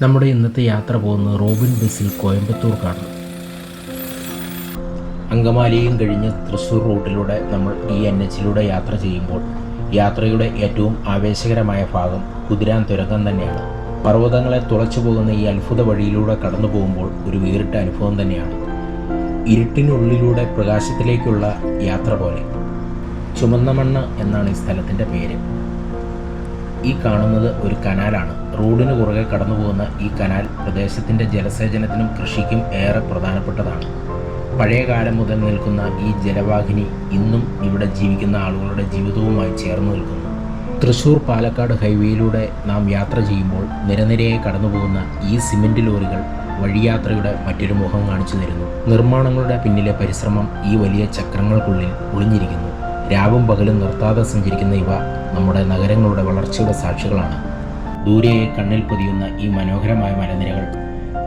നമ്മുടെ ഇന്നത്തെ യാത്ര പോകുന്നത് റോബിൻ ബസ്സിൽ കോയമ്പത്തൂർക്കാണ്. അങ്കമാലിയും കഴിഞ്ഞ് തൃശ്ശൂർ റൂട്ടിലൂടെ നമ്മൾ ഈ NH-ലൂടെ യാത്ര ചെയ്യുമ്പോൾ യാത്രയുടെ ഏറ്റവും ആവേശകരമായ ഭാഗം കുതിരാൻ തുരങ്കം തന്നെയാണ്. പർവ്വതങ്ങളെ തുളച്ചു പോകുന്ന ഈ അത്ഭുത വഴിയിലൂടെ കടന്നു പോകുമ്പോൾ ഒരു വേറിട്ട അനുഭവം തന്നെയാണ്. ഇരുട്ടിനുള്ളിലൂടെ പ്രകാശത്തിലേക്കുള്ള യാത്ര പോലെ. ചുമന്ന മണ്ണ് എന്നാണ് ഈ സ്ഥലത്തിൻ്റെ പേര്. ഈ കാണുന്നത് ഒരു കനാലാണ്. റോഡിന് കുറുകെ കടന്നു പോകുന്ന ഈ കനാൽ പ്രദേശത്തിൻ്റെ ജലസേചനത്തിനും കൃഷിക്കും ഏറെ പ്രധാനപ്പെട്ടതാണ്. പഴയ കാലം മുതൽ നിൽക്കുന്ന ഈ ജലവാഹിനി ഇന്നും ഇവിടെ ജീവിക്കുന്ന ആളുകളുടെ ജീവിതവുമായി ചേർന്ന് നിൽക്കുന്നു. തൃശ്ശൂർ പാലക്കാട് ഹൈവേയിലൂടെ നാം യാത്ര ചെയ്യുമ്പോൾ നിരനിരയായി കടന്നു പോകുന്ന ഈ സിമൻറ്റ് ലോറികൾ വഴിയാത്രയുടെ മറ്റൊരു മുഖം കാണിച്ചു തരുന്നു. നിർമ്മാണങ്ങളുടെ പിന്നിലെ പരിശ്രമം ഈ വലിയ ചക്രങ്ങൾക്കുള്ളിൽ ഒളിഞ്ഞിരിക്കുന്നു. രാവും പകലും നിർത്താതെ സഞ്ചരിക്കുന്ന ഇവ നമ്മുടെ നഗരങ്ങളുടെ വളർച്ചയുടെ സാക്ഷികളാണ്. ദൂരെയായി കണ്ണിൽ പൊതിയുന്ന ഈ മനോഹരമായ മലനിരകൾ,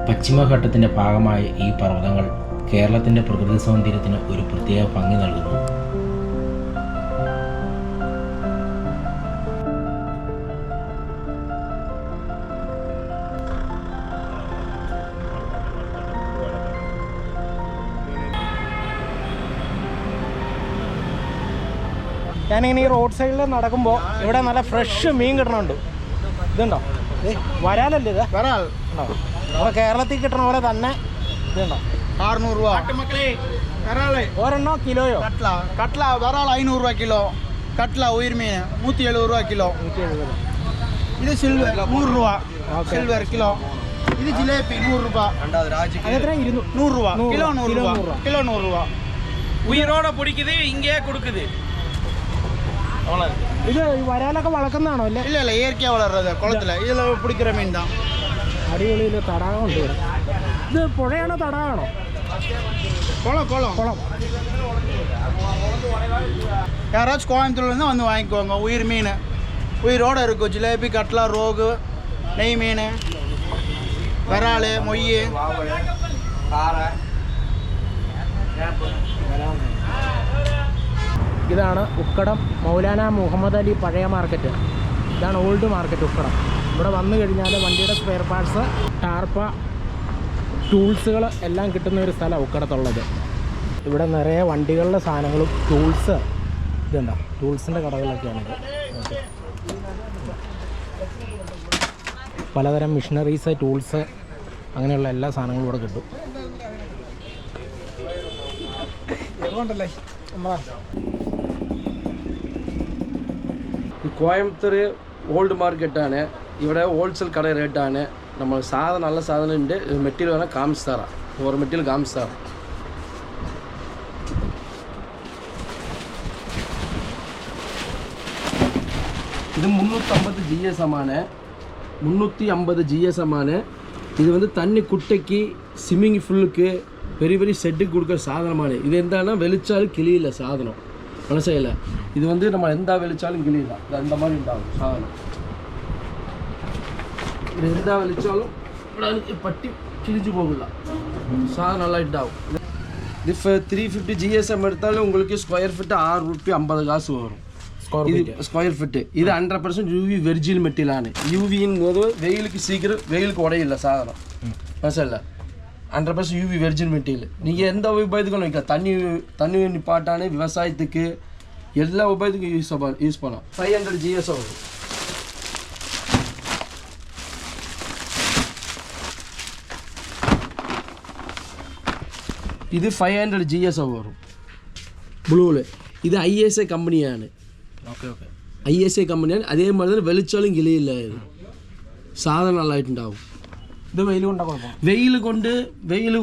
പശ്ചിമഘട്ടത്തിൻ്റെ ഭാഗമായ ഈ പർവ്വതങ്ങൾ കേരളത്തിൻ്റെ പ്രകൃതി സൗന്ദര്യത്തിന് ഒരു പ്രത്യേക ഭംഗി നൽകുന്നു. ഞാനിങ്ങനെ ഈ റോഡ് സൈഡിൽ നടക്കുമ്പോൾ ഇവിടെ നല്ല ഫ്രഷ് മീൻ കിട്ടണുണ്ട്. ഇതുണ്ടോ? വരാലല്ലേ ഇത്? വരാൽ ഉണ്ടോ? നമ്മുടെ കേരളത്തിൽ കിട്ടണ പോലെ തന്നെ ഇതുണ്ടോ? 600 രൂപ ഒരെണ്ണോ കിലോയോ? കട്ട്ല വരാൾ 500 രൂപ കിലോ. കട്ട്ല ഉയർ മീൻ 170 രൂപ കിലോ. ഇത് സിൽവർ 100 രൂപ സിൽവർ കിലോ. ഇത് ജിലേബി 100 രൂപ. അതെത്ര? 100 രൂപ കിലോ. 100 രൂപ കിലോ. 100 രൂപ ഉയരോടെ പൊടിക്കുത്, ഇங்கே കൊടുക്കുത്. ഇത് വരാലൊക്കെ വളർക്കുന്നതാണോ? അല്ലേ? ഇല്ല ഇയற்கையா വളർறது കുളത്തില്. ഇതിൽ പിടിக்கிற മീൻ தான். അടിപൊളിയിൽ തടാകമുണ്ട് ഇവിടെ. ഇത് പുഴയാണോ തടാകമാണോ? குளம். யாராச்சும் கோயம்புத்தூர்லேருந்து வந்து வாங்கிக்குவாங்க. உயிர் மீன் உயிரோடு இருக்கும். ஜிலேபி, கட்லா, ரோகு, நெய் மீன், விரால், மொய். ഇതാണ് ഉക്കടം മൗലാന മുഹമ്മദ് അലി പഴയ മാർക്കറ്റ്. ഇതാണ് ഓൾഡ് മാർക്കറ്റ് ഉക്കടം. ഇവിടെ വന്നു കഴിഞ്ഞാൽ വണ്ടിയുടെ സ്പെയർ പാർട്സ്, ടാർപ്പ, ടൂൾസുകൾ എല്ലാം കിട്ടുന്ന ഒരു സ്ഥലമാണ് ഉക്കടത്തുള്ളത്. ഇവിടെ നിറയെ വണ്ടികളുടെ സാധനങ്ങളും ടൂൾസ് ഇതുണ്ടോ? ടൂൾസിൻ്റെ കടകളൊക്കെയാണിത്. പലതരം മിഷനറീസ്, ടൂൾസ്, അങ്ങനെയുള്ള എല്ലാ സാധനങ്ങളും ഇവിടെ കിട്ടും. കോയമ്പത്തൂർ ഓൾഡ് മാർക്കറ്റാണ്. ഇവിടെ ഹോൾസെയിൽ കട റേറ്റാണ്. നമ്മൾ നല്ല സാധനം ഉണ്ട്. മെറ്റീരിയൽ വേണം കാമിച്ച് തരാം. ഒരു മെറ്റീരിയൽ കാമിച്ച് തരാം. ഇത് 350 GS ആണ്. 350 GS ആണ്. இது வந்து தண்ணி குட்டைக்கு ஸ்விம்மிங் ஃபுல்லுக்கு பெரிய பெரிய செட்டுக்கு கொடுக்குற சாதனமான இது. எந்தானா வெளிச்சாலும் கிளியில சாதனம் மனசையில். இது வந்து நம்ம எந்த வெளிச்சாலும் கிளியில அந்த மாதிரி உண்டாகும் சாதனம். இது எந்த வெளிச்சாலும் பட்டி கிழிச்சு போகல சாதனம் நல்லா இட்டாகும். இது 350 GSM எடுத்தாலும் உங்களுக்கு ஸ்கொயர் ஃபீட்டு 6 ரூபாய் 50 காசு வரும். இது ஸ்கொயர் ஃபீட்டு. இது 100% UV வெர்ஜின் மெட்டீரியலான. யூவியின் போது வெயிலுக்கு சீக்கிரம் வெயிலுக்கு உடையில்லை சாதனம் மனசில்ல. 100% UV வெர்ஜின் மெட்டீரியல். நீங்கள் எந்த உபயோகத்துக்கும் வைக்கலாம். தண்ணி நிப்பாட்டான விவசாயத்துக்கு எல்லா உபயோகத்துக்கும் யூஸ் பண்ணலாம். 500 GS வரும். இது 500 GS வரும் ப்ளூவில். இது ISA கம்பெனிയാണ്. ഓക്കെ ISA കമ്പനിയാണ്. അതേ மாதிரி തന്നെ വെളിച്ചാലും കിളിയില്ല. ഇത് സാധനം നല്ലതായിട്ടുണ്ടാവും. ഇത് വെയിൽ കൊണ്ടാ കുഴപ്പം. വെയിൽ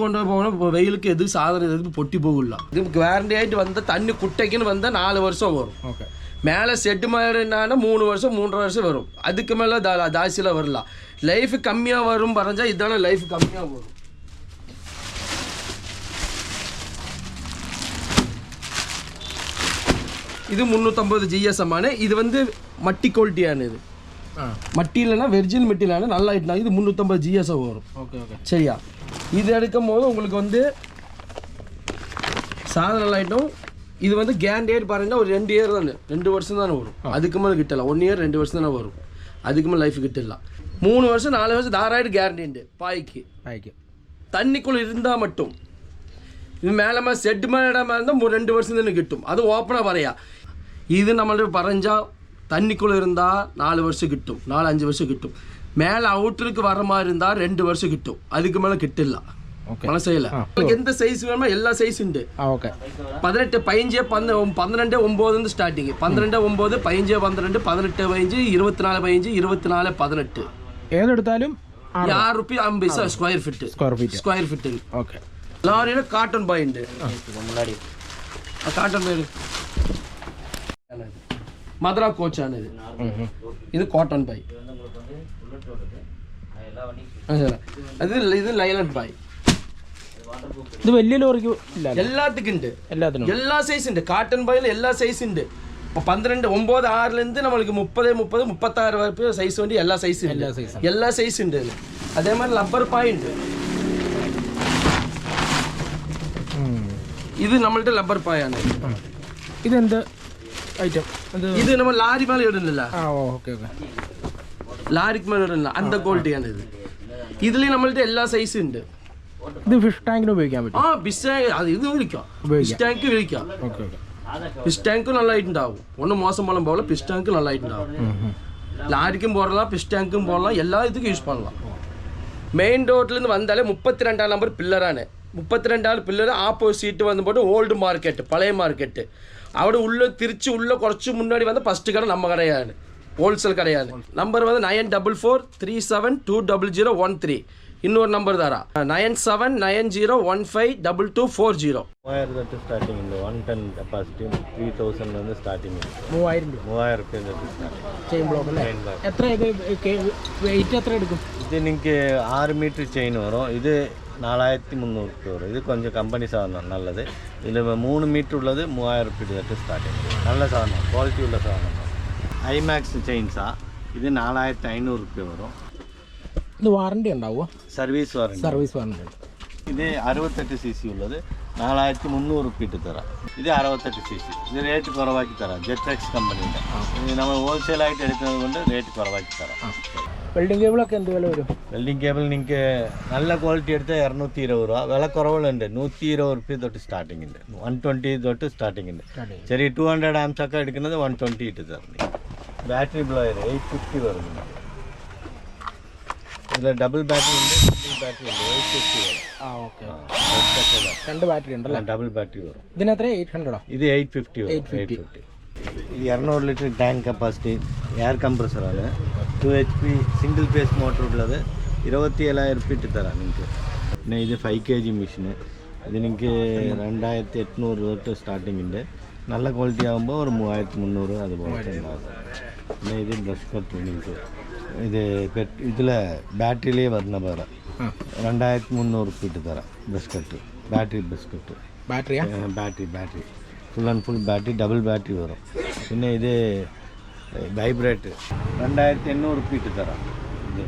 കൊണ്ട് പോകണം. വെയിലുക്ക് എത് സാധനം എത് പൊട്ടി പോകില്ല. ഇത് ഗ്യാരണ്ടി ആയിട്ട് വന്ന തണ്ണി കുട്ടയ്ക്കുன்னு വന്നാൽ 4 வருஷம் வரும். ஓகே. மேலே செட்டு மாதிரினா 3 வருஷம் 3.5 வருஷம் வரும். அதுக்கு மேலே ஜாஸ்தியில் வரலாம். லைஃப் கம்மியாக வரும் പറഞ്ഞാൽ ഇതാണ് ലൈഫ് കമ്മിயாக വരും. இது 350 GSM ആണ്. ഇത് வந்து മട്ടി ക്വാളിറ്റിയാണ്. ഇത് மட்டியிலனா வெர்ஜின் மெட்டீரியலான நல்லா ஐட்டம். இது 350 GS வரும். ஓகே ஓகே சரியா? இது எடுக்கும் போது உங்களுக்கு வந்து சாதன ஐட்டம் இது வந்து கேரண்டியர் பாருங்கன்னா ஒரு 2 இயர் தானே, 2 வருஷம் தானே வரும். அதுக்கு மேலே கிட்டலாம். 1 இயர் 2 வருஷம் தானே வரும். அதுக்கு மேலே லைஃப் கிட்டலாம். 3 வருஷம் 4 வருஷம் தாராளமாയിട്ട് கேரண்டி ഉണ്ട് பாய்க்கு. தண்ணிக்குள்ளே இருந்தால் மட்டும். ഇത് മേലെ ഷെഡ് മേലെ இருந்தால் 2 வருஷம் തന്നെ കിട്ടും. അത് ഓപ്പണാ പറയാ. ഇത് നമ്മൾ പറഞ്ഞാൽ தண்ணிக்குள்ளே இருந்தால் 4 வருஷம் கிட்டும், 4-5 வருஷம் கிட்டும். மேலே அவுட்டருக்கு வர மாதிரி இருந்தால் 2 வருஷம் கிட்டும். அதுக்கு மேலே கிட்டிല്ല. മനസ്സിലായില്ല. എന്ത് സൈസ് വേണോ എല്ലാ സൈസ് ഉണ്ട്. 18, 15, 12, 9 സ്റ്റാർട്ടിങ്. 12, 9, 15, 12, 18, 15, 24, 15, 24, 18. ഏതെടുത്താലും ₹6.50 square feet. லாரியில் காட்டன் பாய் ഉണ്ട്. காட்டன் பாய் മദ്രാ കോച്ചാണ് ഇത്. ഇത് കോട്ടൺ ബായ്. ഇത് ലൈലൻഡ് ബായ്. ഇത് വലിയ ലോറിക്ക് എല്ലാത്തിക്കും ഉണ്ട്. എല്ലാ സൈസ് ഉണ്ട്. കാട്ടൺ ബായിൽ എല്ലാ സൈസ് ഉണ്ട്. இப்போ 12, 9, 6லேருந்து நம்மளுக்கு 30, 36 வரைக்கும் சைஸ் வேண்டி எல்லா சைஸும் எல்லா சைஸ் ഉണ്ട്. அதே மாதிரி லப்பர் பாய் ഉണ്ട്. ഇത് നമ്മളുടെ ലബ്ബർ പായാണ്. ഇതെന്ത് ഐറ്റം? ഇത് നമ്മൾ ലാരി മേലെ ഇടുന്നില്ല, ലാരിക്ക് മേലെ ഇടുന്നില്ല, അന്ത ക്വാളിറ്റിയാണ് ഇത്. ഇതിൽ നമ്മളുടെ എല്ലാ സൈസും ഉണ്ട്. ഇത് ഫിഷ് ടാങ്കിന് ഉപയോഗിക്കാൻ പറ്റും. ഫിഷ് ടാങ്ക് അത് ഇത് വിളിക്കാം. ഫിഷ് ടാങ്ക് വിളിക്കാം. ഫിഷ് ടാങ്ക് നല്ലതായിട്ടുണ്ടാവും. ഒന്നും മോശം പോലും പോലെ ഫിഷ് ടാങ്ക് നല്ലതായിട്ടുണ്ടാവും. ലാരിക്കും പോടலாம், ഫിഷ് ടാങ്കും പോടலாம், എല്ലാ ഇതുക്കും യൂസ് பண்ணலாம். മെയിൻ റോഡിൽ നിന്ന് വന്നാലേ 32 നമ്പർ പില്ലറാണ്. 32 പില്ലർ ആപ്പോസിറ്റ് വന്നപ്പോൾ ഓൾഡ് മാർക്കറ്റ്, പഴയ മാർക്കറ്റ്. അവിടെ തിരിച്ച് കുറച്ച് മുன்னாடி വന്ന ഫസ്റ്റ് കട നമ്മ കടയാണ്, ഹോൾസെയിൽ കടയാണ്. നമ്പർ വന്ന് 9443720013. இன்னொரு நம்பர் தாரா 9790152240. 3000 തൊട്ട് സ്റ്റാർട്ടിംഗ് ഉണ്ട്. 110 കപ്പാസിറ്റി 3000 வந்து സ്റ്റാർട്ടിംഗ് ഉണ്ട്. 3000 രൂപ തൊട്ട് സ്റ്റാർട്ടിംഗ്. ചെയിൻ ബ്ലോക്ക് അല്ലേ? എത്ര ഇത് വെയിറ്റ് എത്ര എടുക്കും? ഇത് നിങ്ങൾക്ക് 6 മീറ്റർ ചെയിൻ വരും. ഇത് 4300 രൂപ വരും. ഇത് கொஞ்சம் കമ്പനി സാധനം നല്ലത്. ഇതിൽ 3 മീറ്റർ ഉള്ളത് 3000 രൂപ തൊട്ട് സ്റ്റാർട്ടിംഗ്. നല്ല സാധനം, ക്വാളിറ്റി ഉള്ള സാധനം. ഐമാക്സ് ചെയിൻസാ. ഇത് 4500 രൂപ വരും. ഇത് വാറണ്ടി ഉണ്ടാവുമോ? Service warranty. ഇത് 68 cc ഉള്ളത് 4300 രൂപ ഇട്ട് തരാം. ഇത് 68 cc. ഇത് റേറ്റ് കുറവാക്കി തരാം. ജെറ്റെക്സ് കമ്പനിയുടെ. ഇത് നമ്മൾ ഹോൾസെയിലായിട്ട് എടുക്കുന്നത് കൊണ്ട് റേറ്റ് കുറവാക്കി തരാം. വെൽഡിംഗ് കേബിളൊക്കെ എന്ത് വില വരും? വെൽഡിംഗ് കേബിൾ നിങ്ങൾക്ക് നല്ല ക്വാളിറ്റി എടുത്താൽ 220 രൂപ. വില കുറവുകളുണ്ട്. 120 രൂപ തൊട്ട് സ്റ്റാർട്ടിംഗ് ഉണ്ട്. 120 തൊട്ട് സ്റ്റാർട്ടിംഗ് ഉണ്ട്. ചെറിയ 200 amps ഒക്കെ എടുക്കുന്നത് 120 ഇട്ട് തരണം. ബാറ്ററി ബ്ലോയർ 850 വരുന്നുണ്ട്. ഇതിൽ ഡബിൾ ബാറ്ററി ഉണ്ട്, സിംഗിൾ ബാറ്ററി ഉണ്ട്. 850 വരും. രണ്ട് ബാറ്ററി ഉണ്ടല്ലോ. ഡബിൾ ബാറ്ററി വരും. ഇതിനെത്ര? 800? ഇത് 850 വരും. 850. ഇത് 200 ലിറ്റർ ടാങ്ക് കപ്പാസിറ്റി എയർ കംപ്രസറാണ്. 2 HP സിംഗിൾ ഫേസ് മോട്ടർ ഉള്ളത്. 27,000 രൂപ ഇട്ട് തരാം നിങ്ങൾക്ക്. പിന്നെ ഇത് 5 kg മെഷീന്. ഇത് നിങ്ങൾക്ക് 2800 തൊട്ട് സ്റ്റാർട്ടിംഗ് ഉണ്ട്. നല്ല ക്വാളിറ്റി ആകുമ്പോൾ ഒരു 3300 അതുപോലെ ഉണ്ടാകും. പിന്നെ ഇത് ബ്രഷ് കട്ട് നിങ്ങൾക്ക് ഇത് ഇതിൽ ബാറ്ററിയിലേ വരുന്ന വേറെ 2300 രൂപ ഇട്ട് തരാം. Brush cut, battery brush cut. Battery full and full battery, double battery വരും. പിന്നെ ഇത് വൈബ്രേറ്റ് 2800 രൂപ ഇട്ട് തരാം. ഇത്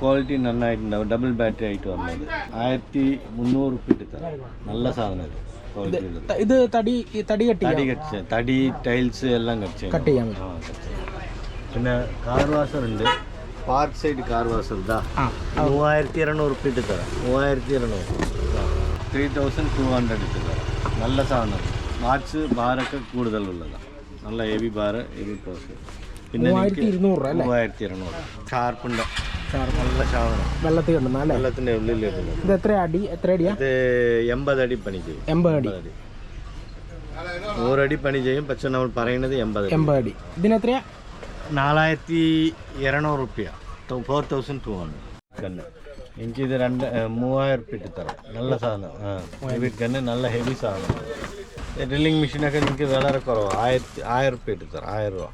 ക്വാളിറ്റി നന്നായിട്ടുണ്ടാവും. ഡബിൾ ബാറ്ററി ആയിട്ട് വന്നത് 1300 രൂപ ഇട്ട് തരാം. നല്ല സാധനം ഇത്. ഇത് തടി തടി ടൈൽസ് എല്ലാം കട്ട് ചെയ്യാൻ. പിന്നെ കാർ വാഷർ ഉണ്ട്. പാർക്ക് സൈഡ് കാർ വാഷർ ഇതാ 3200 രൂപ ഇട്ട് തരാം. 3200 3200 ഇട്ട് തരാം. നല്ല സാധനം. വാച്ച് ബാറൊക്കെ കൂടുതലുള്ളതാണ്. നല്ല ഹെവി ബാറ്, ഹെവി പോസ്റ്റ്. പിന്നെ 3200 ഷാർപ്പുണ്ട്. നല്ല സാധനം. വെള്ളത്തിൻ്റെ ഉള്ളിൽ ഇത് 80 അടി പണി ചെയ്യും. 100 അടി പണി ചെയ്യും. പക്ഷെ നമ്മൾ പറയുന്നത് 80 അടി. ഇതിനെത്രയാ? 4200 രൂപ. 4200. എനിക്കിത് 3000 രൂപ ഇട്ട് തരാം. നല്ല സാധനം. ഹെവി ഗണ്ണ്, നല്ല ഹെവി സാധനം. ഡ്രില്ലിങ് മെഷീനൊക്കെ നിങ്ങൾക്ക് വളരെ കുറവാണ്. 1000 രൂപ ഇട്ട് തരാം. 1000 രൂപ.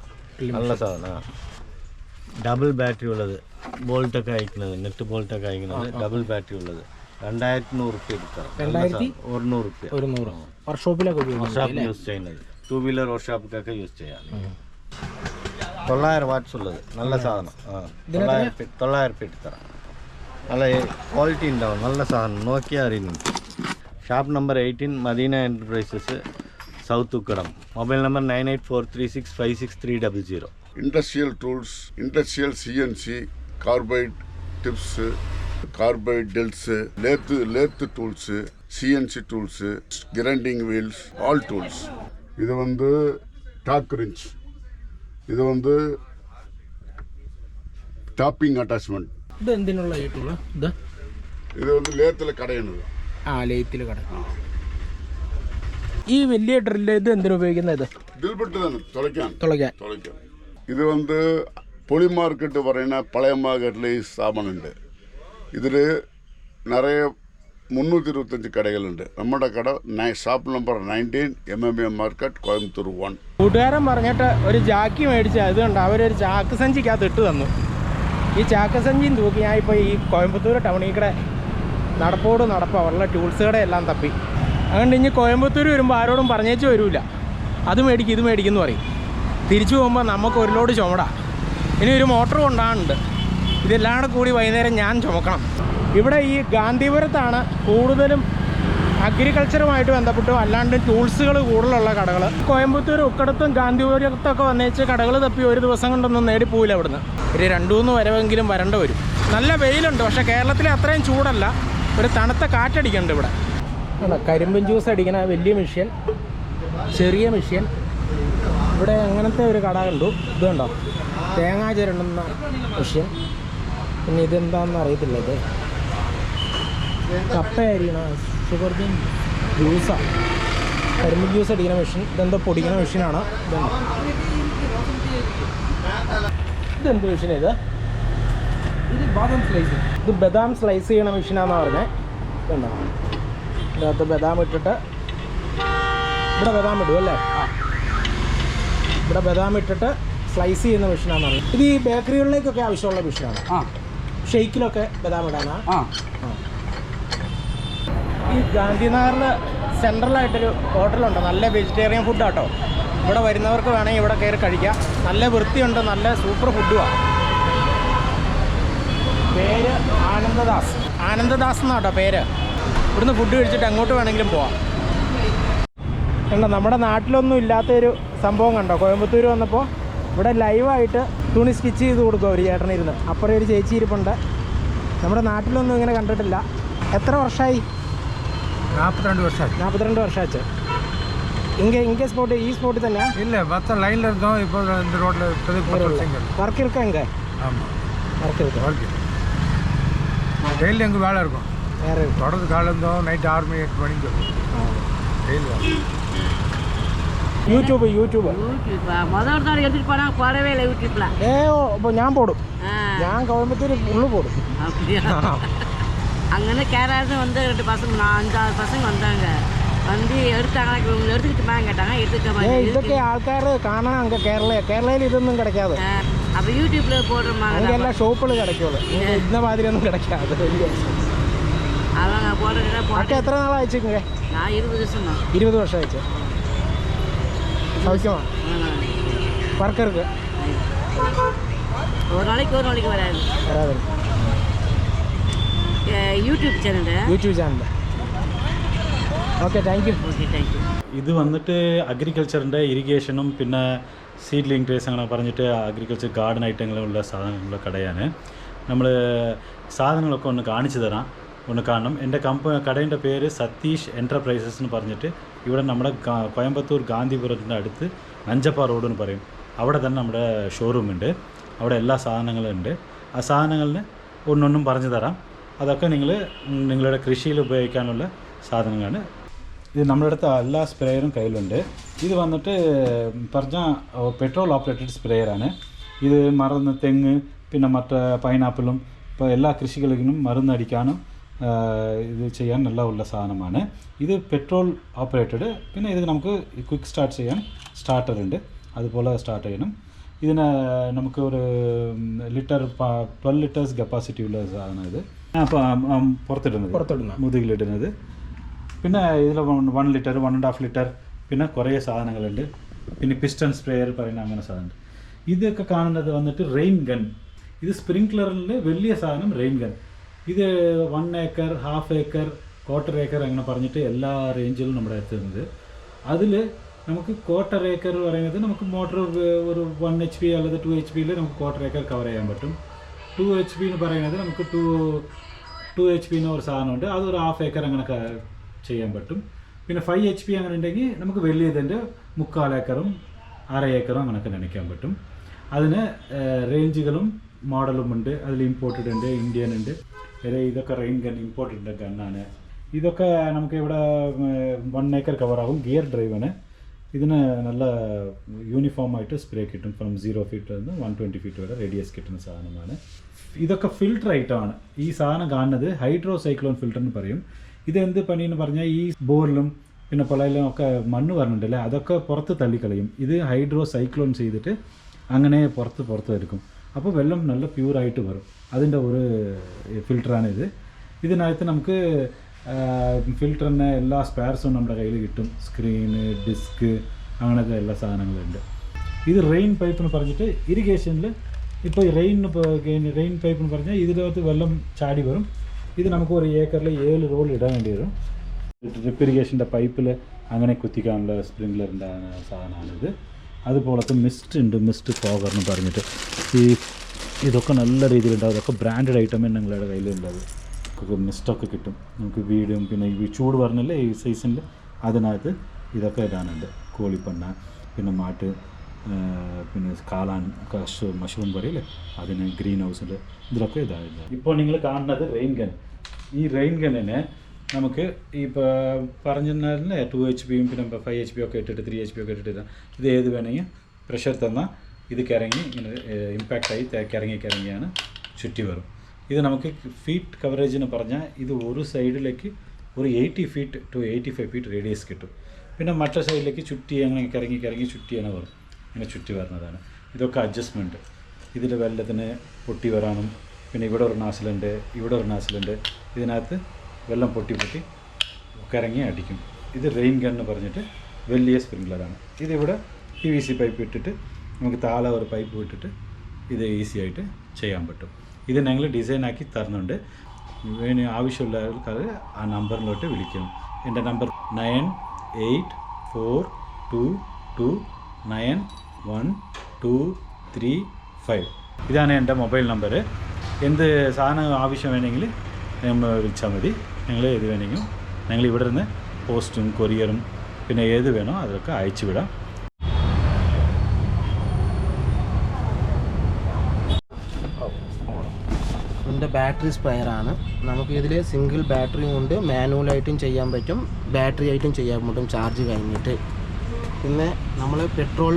നല്ല സാധനം. ഡബിൾ ബാറ്ററി ഉള്ളത്. ബോൾട്ടൊക്കെ അയക്കുന്നത്, നെറ്റ് ബോൾട്ടൊക്കെ അയക്കുന്നത് ഡബിൾ ബാറ്ററി ഉള്ളത് 2100 രൂപ ഇട്ട് തരാം. 100 രൂപ. വർക്ക്ഷോപ്പിലൊക്കെ യൂസ് ചെയ്യുന്നത്. 2 വീലർ വർക്ക്ഷോപ്പിലൊക്കെ യൂസ് ചെയ്യാം. 900 വാട്ട്സ് ഉള്ളത്. നല്ല സാധനം. 900 രൂപ ഇട്ട് തരാം. നല്ല ക്വാളിറ്റി ഉണ്ടാവും. നല്ല സാധനം. നോക്കിയാൽ അറിയുന്നു. Shop number 18 Madina enterprises, South Ukkadam. Mobile number 9843656300. Industrial tools, industrial CNC, carbide tips, carbide drills, lathe tools, CNC tools, grinding wheels, all tools. இது வந்து டாக் wrench. இது வந்து டாப்பிங் அட்டாச்மெண்ட். ഇത് എന്തിനുള്ള ആയിട്ടുള്ള ഇത്? ഇത് வந்து ലേത്തിൽ കടയുന്നത്. ആ, ലേത്തിൽ കട. ഈ വലിയ ഡ്രില്ല് ഇത് എന്തിനു ഉപയോഗിക്കുന്നത്? ഡ്രിൽ ബിട്ട് തന്നെ തുളയ്ക്കാൻ. ഇത് வந்து പൊളി മാർക്കറ്റ് പറയുന്ന പഴയ മാർക്കറ്റിൽ ഈ സ്ഥാപനമുണ്ട്. ഇതിൽ നിറയെ 325 കടകളുണ്ട്. നമ്മുടെ കട shop number 19 MMA market Coimbatore 1. കൂട്ടുകാരൻ പറഞ്ഞിട്ട് ഒരു ജാക്കി മേടിച്ച് അതുകൊണ്ട് അവരൊരു ചാക്ക് സഞ്ചിക്കകത്ത് ഇട്ട് തന്നു. ഈ ചാക്ക് സഞ്ചിയും തൂക്കി ഞാൻ ഇപ്പോൾ ഈ കോയമ്പത്തൂർ ടൗണിൽ കൂടെ നടപ്പാ ഉള്ള ടൂൾസ് കടയെല്ലാം തപ്പി. അതുകൊണ്ട് ഇനി കോയമ്പത്തൂർ വരുമ്പോൾ ആരോടും പറഞ്ഞേച്ച് വരില്ല, അത് മേടിക്കും ഇത് മേടിക്കുമെന്ന് പറയും. തിരിച്ചു പോകുമ്പോൾ നമുക്ക് ഒരു ലോഡ് ചുമടാ. ഇനി ഒരു മോട്ടർ കൊണ്ടാണുണ്ട്. ഇതെല്ലാം കൂടി വൈകുന്നേരം ഞാൻ ചുമക്കണം. ഇവിടെ ഈ ഗാന്ധിപുരത്താണ് കൂടുതലും അഗ്രികൾച്ചറുമായിട്ട് ബന്ധപ്പെട്ടും അല്ലാണ്ട് ടൂൾസുകൾ കൂടുതലുള്ള കടകൾ. കോയമ്പത്തൂർ ഉക്കടത്തും ഗാന്ധിപുരത്തൊക്കെ വന്നേച്ച് കടകൾ തപ്പി ഒരു ദിവസം കൊണ്ടൊന്നും നേടിപ്പോയില്ല. ഇവിടുന്ന് ഒരു 2-3 വരവെങ്കിലും വരേണ്ട വരും. നല്ല വെയിലുണ്ട്, പക്ഷേ കേരളത്തിലെ അത്രയും ചൂടല്ല. ഒരു തണുത്ത കാറ്റടിക്കുന്നുണ്ട് ഇവിടെ. കരിമ്പൻ ജ്യൂസ് അടിക്കുന്ന വലിയ മെഷീൻ, ചെറിയ മെഷീൻ. ഇവിടെ അങ്ങനത്തെ ഒരു കട കണ്ടു. ഇതുണ്ടോ, തേങ്ങ ചിരണ്ടുന്ന മെഷീൻ. പിന്നെ ഇതെന്താണെന്ന് അറിയത്തില്ല. ഇത് കപ്പ അരിയണ ഷുഗർ ബീൻ ജ്യൂസാണ്, കരിമ്പൻ ജ്യൂസ് അടിക്കുന്ന മെഷീൻ. ഇതെന്തോ പൊടിക്കുന്ന മെഷീനാണ്. ഇതെന്ത് മെഷീനാണ് ഇത്? ഇത് ബദാം സ്ലൈസ് ചെയ്യണ മെഷീനാണെന്നാണ് പറഞ്ഞത്. ഇതുണ്ടോ, ഇതിനകത്ത് ബദാം ഇട്ടിട്ട് ഇവിടെ ബദാം ഇടും അല്ലേ? ഇവിടെ ബദാം ഇട്ടിട്ട് സ്ലൈസ് ചെയ്യുന്ന മെഷീനാണെന്ന് പറഞ്ഞത്. ഇത് ഈ ബേക്കറികളിലേക്കൊക്കെ ആവശ്യമുള്ള മെഷീനാണ്. ഷെയ്ക്കിലൊക്കെ ബദാം ഇടാനാ? ഈ ഗാന്ധിനഗറിൽ സെൻട്രലായിട്ടൊരു ഹോട്ടലുണ്ട്, നല്ല വെജിറ്റേറിയൻ ഫുഡാട്ടോ. ഇവിടെ വരുന്നവർക്ക് വേണമെങ്കിൽ ഇവിടെ കയറി കഴിക്കാം. നല്ല വൃത്തിയുണ്ട്, നല്ല സൂപ്പർ ഫുഡുമാണ്. പേര് ആനന്ദദാസ് എന്നാട്ടോ പേര്. ഇവിടുന്ന് ഫുഡ് കഴിച്ചിട്ട് അങ്ങോട്ട് വേണമെങ്കിലും പോവാം. കണ്ടോ, നമ്മുടെ നാട്ടിലൊന്നും ഇല്ലാത്തൊരു സംഭവം കണ്ടോ. കോയമ്പത്തൂർ വന്നപ്പോൾ ഇവിടെ ലൈവായിട്ട് തുണി സ്റ്റിച്ച് ചെയ്ത് കൊടുക്കുക ഒരു ചേട്ടനിരുന്ന്. അപ്പുറം ഒരു ചേച്ചി ഇരിപ്പുണ്ട്. നമ്മുടെ നാട്ടിലൊന്നും ഇങ്ങനെ കണ്ടിട്ടില്ല. എത്ര വർഷമായി? 42 வருஷம். 42 வருஷம். இங்கே ஸ்பாட்டு ഈ ஸ்பாட்டு തന്നെയാ? இல்லை, மற்ற லைனில் இருந்தோம். இப்போ இந்த ரோட்டில் ஒர்க் இருக்கா இங்கே? ஆமாம், ஒர்க் இருக்கு. டெய்லி எங்கள் வேலை இருக்கும். வேறு தொடர்ந்து காலையில் இருந்தோம், நைட்டு 6 மணி 8 மணிக்கு டெய்லி வேலை. യൂട്യൂബ് முதல் எடுத்துட்டு போனா போடவே இல்லை யூடியூப்ல. അപ്പോൾ ഞാൻ போடும். ഞാൻ കോയമ്പത്തൂർ ഉള്ളു போடும். அங்கேருந்து கேரளாருந்து வந்து 2 பசங்க 5-6 பசங்க வந்தாங்க. வந்து எடுத்தாங்க, இவங்க எடுத்துக்கிட்டுமா கேட்டாங்க. ഇതൊക്കെ ആൾക്കാർ കാണണം. അங்கே കേരളയിൽ ഇതൊന്നും കിടക്കാതെ. அப்போ யூடியூப்ல போடுறோமா? അங்கെല്ലാം ഷോപ്പിൽ കിടക്കുള്ളൂ, ഇന്ന മാതിരി ഒന്നും കിടക്കാതെ. அவங்க போடுறதுனா ഒക്കെ എത്ര നാളെ അയച്ചിങ്ങ? நான் 20 வருஷம் தான். 20 വർഷം അയച്ചു. സൗഖ്യമാണ്? വർക്ക് இருக்கு. ஒரு நாளைக்கு வராது. YouTube channel. Okay, thank you. ഇത് വന്നിട്ട് അഗ്രികൾച്ചറിൻ്റെ ഇറിഗേഷനും പിന്നെ സീഡ്ലിംഗ് ട്രേസ് അങ്ങനെ പറഞ്ഞിട്ട് അഗ്രികൾച്ചർ ഗാർഡൻ ഐറ്റങ്ങളുള്ള സാധനങ്ങളുള്ള കടയാണ്. നമ്മൾ സാധനങ്ങളൊക്കെ ഒന്ന് കാണിച്ചു തരാം, ഒന്ന് കാണണം. എൻ്റെ കടേൻ്റെ പേര് സതീഷ് എൻ്റർപ്രൈസസ് എന്ന് പറഞ്ഞിട്ട് ഇവിടെ നമ്മുടെ കോയമ്പത്തൂർ ഗാന്ധിപുരത്തിൻ്റെ അടുത്ത് നഞ്ചപ്പ റോഡ് എന്ന് പറയും. അവിടെ തന്നെ നമ്മുടെ ഷോറൂമുണ്ട്. അവിടെ എല്ലാ സാധനങ്ങളും ഉണ്ട്. ആ സാധനങ്ങളിന് ഒന്നൊന്നും പറഞ്ഞു തരാം. അതൊക്കെ നിങ്ങളുടെ കൃഷിയിൽ ഉപയോഗിക്കാനുള്ള സാധനങ്ങളാണ്. ഇത് നമ്മുടെ അടുത്ത് എല്ലാ സ്പ്രേയറും കയ്യിലുണ്ട്. ഇത് വന്നിട്ട് പറഞ്ഞാൽ പെട്രോൾ ഓപ്പറേറ്റഡ് സ്പ്രേയറാണ്. ഇത് മറന്ന് തെങ്ങ് പിന്നെ മറ്റേ പൈനാപ്പിളും ഇപ്പോൾ എല്ലാ കൃഷികളിലും മരുന്നടിക്കാനും ഇത് ചെയ്യാൻ നല്ല ഉള്ള സാധനമാണ്. ഇത് പെട്രോൾ ഓപ്പറേറ്റഡ്. പിന്നെ ഇത് നമുക്ക് ക്വിക്ക് സ്റ്റാർട്ട് ചെയ്യാൻ സ്റ്റാർട്ടറുണ്ട്, അതുപോലെ സ്റ്റാർട്ട് ചെയ്യണം. ഇതിന് നമുക്ക് ഒരു 12 ലിറ്റേഴ്സ് കപ്പാസിറ്റി ഉള്ള സാധനം. ഇത് അപ്പോൾ പുറത്തിടുന്നത് മുതുകിലിടുന്നത്. പിന്നെ ഇതിൽ 1 ലിറ്റർ 1.5 ലിറ്റർ പിന്നെ കുറേ സാധനങ്ങളുണ്ട്. പിന്നെ പിസ്റ്റൺ സ്പ്രേയർ പറയുന്ന അങ്ങനെ സാധനമുണ്ട്. ഇതൊക്കെ കാണുന്നത് വന്നിട്ട് റെയിൻ ഗൺ. ഇത് സ്പ്രിങ്ക്ലറിൽ വലിയ സാധനം റെയിൻ ഗൺ. ഇത് 1 ഏക്കർ 1/2 ഏക്കർ 1/4 ഏക്കർ അങ്ങനെ പറഞ്ഞിട്ട് എല്ലാ റേഞ്ചിലും നമ്മുടെ എത്തുന്നത്. അതിൽ നമുക്ക് 1/4 ഏക്കർ പറയുന്നത് നമുക്ക് മോട്ടർ ഒരു 1 HP അല്ലെങ്കിൽ 2 HP നമുക്ക് 1/4 ഏക്കർ കവർ ചെയ്യാൻ പറ്റും. 2 HP എന്ന് പറയുന്നത് നമുക്ക് 2 HP ഒരു സാധനമുണ്ട്, അതൊരു 1/2 ഏക്കർ അങ്ങനെ ചെയ്യാൻ പറ്റും. പിന്നെ 5 HP അങ്ങനെ ഉണ്ടെങ്കിൽ നമുക്ക് വലിയതിൻ്റെ 3/4 ഏക്കറും 1/2 ഏക്കറും അങ്ങനെയൊക്കെ നനയ്ക്കാൻ പറ്റും. അതിന് റേഞ്ചുകളും മോഡലും ഉണ്ട്. അതിൽ ഇമ്പോർട്ടഡ് ഉണ്ട്, ഇന്ത്യൻ ഉണ്ട്. ഇതൊക്കെ റെയിൻ ഗൺ ഇമ്പോർട്ടഡ് ഗണ്ണാണ്. ഇതൊക്കെ നമുക്ക് ഇവിടെ 1 ഏക്കർ കവറാകും. ഗിയർ ഡ്രൈവാണ്. ഇതിന് നല്ല യൂണിഫോമായിട്ട് സ്പ്രേ കിട്ടും. ഫ്രം 0 ഫീറ്റ് നിന്ന് 120 ഫീറ്റ് വരെ റേഡിയസ് കിട്ടുന്ന സാധനമാണ്. ഇതൊക്കെ ഫിൽട്ടർ ഐറ്റമാണ്. ഈ സാധനം കാണുന്നത് ഹൈഡ്രോ സൈക്ലോൺ ഫിൽട്ടർ എന്ന് പറയും. ഇതെന്ത് പണിയെന്ന് പറഞ്ഞാൽ ഈ ബോറിലും പിന്നെ പൊളയിലും ഒക്കെ മണ്ണ് പറഞ്ഞിട്ടുണ്ടല്ലേ, അതൊക്കെ പുറത്ത് തള്ളിക്കളയും. ഇത് ഹൈഡ്രോ സൈക്ലോൺ ചെയ്തിട്ട് അങ്ങനെ പുറത്ത് എടുക്കും. അപ്പോൾ വെള്ളം നല്ല പ്യൂറായിട്ട് വരും. അതിൻ്റെ ഒരു ഫിൽറ്ററാണ് ഇത്. ഇതിനകത്ത് നമുക്ക് ഫിൽറ്ററിന് എല്ലാ സ്പെയർസും നമ്മുടെ കയ്യിൽ കിട്ടും. സ്ക്രീന്, ഡിസ്ക്, അങ്ങനത്തെ എല്ലാ സാധനങ്ങളുണ്ട്. ഇത് റെയിൻ പൈപ്പ് എന്ന് പറഞ്ഞിട്ട് ഇറിഗേഷനിൽ ഇപ്പോൾ റെയിൻ പൈപ്പ് എന്ന് പറഞ്ഞാൽ ഇതിനകത്ത് വെള്ളം ചാടി വരും. ഇത് നമുക്ക് ഒരു ഏക്കറിൽ 7 റോൾ ഇടാൻ വേണ്ടി വരും. ഡ്രിപ്പ് ഇറിഗേഷൻ്റെ പൈപ്പിൽ അങ്ങനെ കുത്തിക്കാനുള്ള സ്പ്രിംഗ്ലറിൻ്റെ സാധനമാണിത്. അതുപോലത്തെ മിസ്റ്റ് ഉണ്ട്, മിസ്റ്റ് ഫോഗർ എന്ന് പറഞ്ഞിട്ട്. ഇതൊക്കെ നല്ല രീതിയിലുണ്ടാവും. ഇതൊക്കെ ബ്രാൻഡഡ് ഐറ്റം ഞങ്ങളുടെ കയ്യിലുണ്ടാവും. മിസ്റ്റൊക്കെ കിട്ടും നമുക്ക്. വീടും പിന്നെ ഈ ചൂട് പറഞ്ഞല്ലേ ഈ സീസണിൽ, അതിനകത്ത് ഇതൊക്കെ ഇടാനുണ്ട്. കോഴിപ്പണ്ണ, പിന്നെ മാട്ട്, പിന്നെ കാളാൻ, മഷ്റൂം പറയില്ലേ, അതിന് ഗ്രീൻ ഹൗസിൽ ഇതിലൊക്കെ ഇതായിരുന്നു. ഇപ്പോൾ നിങ്ങൾ കാണുന്നത് റെയിൻ ഗൺ. ഈ റെയിൻ ഗണ്ണിന് നമുക്ക് ഇപ്പോൾ പറഞ്ഞിരുന്നാലേ 2 HP പിന്നെ 5 HP ഒക്കെ ഇട്ടിട്ട് 3 HP ഒക്കെ ഇട്ടിട്ട് ഇത് ഏത് വേണമെങ്കിൽ പ്രഷർ തന്നാൽ ഇത് കിറങ്ങി ഇങ്ങനെ ഇമ്പാക്റ്റായി കിറങ്ങിയാണ് ചുറ്റി വരും. ഇത് നമുക്ക് ഫീറ്റ് കവറേജിന് പറഞ്ഞാൽ ഇത് ഒരു സൈഡിലേക്ക് ഒരു 80 ഫീറ്റ് ടു 85 ഫീറ്റ് റേഡിയസ് കിട്ടും. പിന്നെ മറ്റേ സൈഡിലേക്ക് ചുറ്റി അങ്ങനെ കിറങ്ങി ചുറ്റിയാണ് വരും. ഇങ്ങനെ ചുറ്റി വരുന്നതാണ്. ഇതൊക്കെ അഡ്ജസ്റ്റ്മെൻറ്റ്. ഇതിൽ വെള്ളത്തിന് പൊട്ടി വരാനും പിന്നെ ഇവിടെ ഒരു നാസിലുണ്ട്, ഇവിടെ ഒരു നാസിലുണ്ട്. ഇതിനകത്ത് വെള്ളം പൊട്ടി കിറങ്ങി അടിക്കും. ഇത് റെയിൻ ഗൺ എന്ന് പറഞ്ഞിട്ട് വലിയ സ്പ്രിംഗ്ലറാണ്. ഇതിവിടെ PVC പൈപ്പ് ഇട്ടിട്ട് നമുക്ക് താഴെ ഒരു പൈപ്പ് വിട്ടിട്ട് ഇത് ഈസി ആയിട്ട് ചെയ്യാൻ പറ്റും. ഇത് ഞങ്ങൾ ഡിസൈനാക്കി തരുന്നുണ്ട്. ആവശ്യമുള്ള ആൾക്കാർ ആ നമ്പറിലോട്ട് വിളിക്കണം. എൻ്റെ നമ്പർ 9842291235. ഇതാണ് എൻ്റെ മൊബൈൽ നമ്പർ. എന്ത് സാധനം ആവശ്യം വേണമെങ്കിൽ നമ്മൾ വിളിച്ചാൽ മതി. ഞങ്ങൾ ഏത് വേണമെങ്കിലും ഞങ്ങൾ ഇവിടെ നിന്ന് പോസ്റ്റും കൊറിയറും പിന്നെ ഏത് വേണോ അതൊക്കെ അയച്ചു വിടാം. ഇതിൻ്റെ ബാറ്ററി സ്പ്രെയറാണ്. നമുക്ക് ഇതിൽ സിംഗിൾ ബാറ്ററിയും കൊണ്ട് മാനുവലായിട്ടും ചെയ്യാൻ പറ്റും, ബാറ്ററി ആയിട്ടും ചെയ്യാൻ പറ്റും ചാർജ് കഴിഞ്ഞിട്ട്. പിന്നെ നമ്മൾ പെട്രോൾ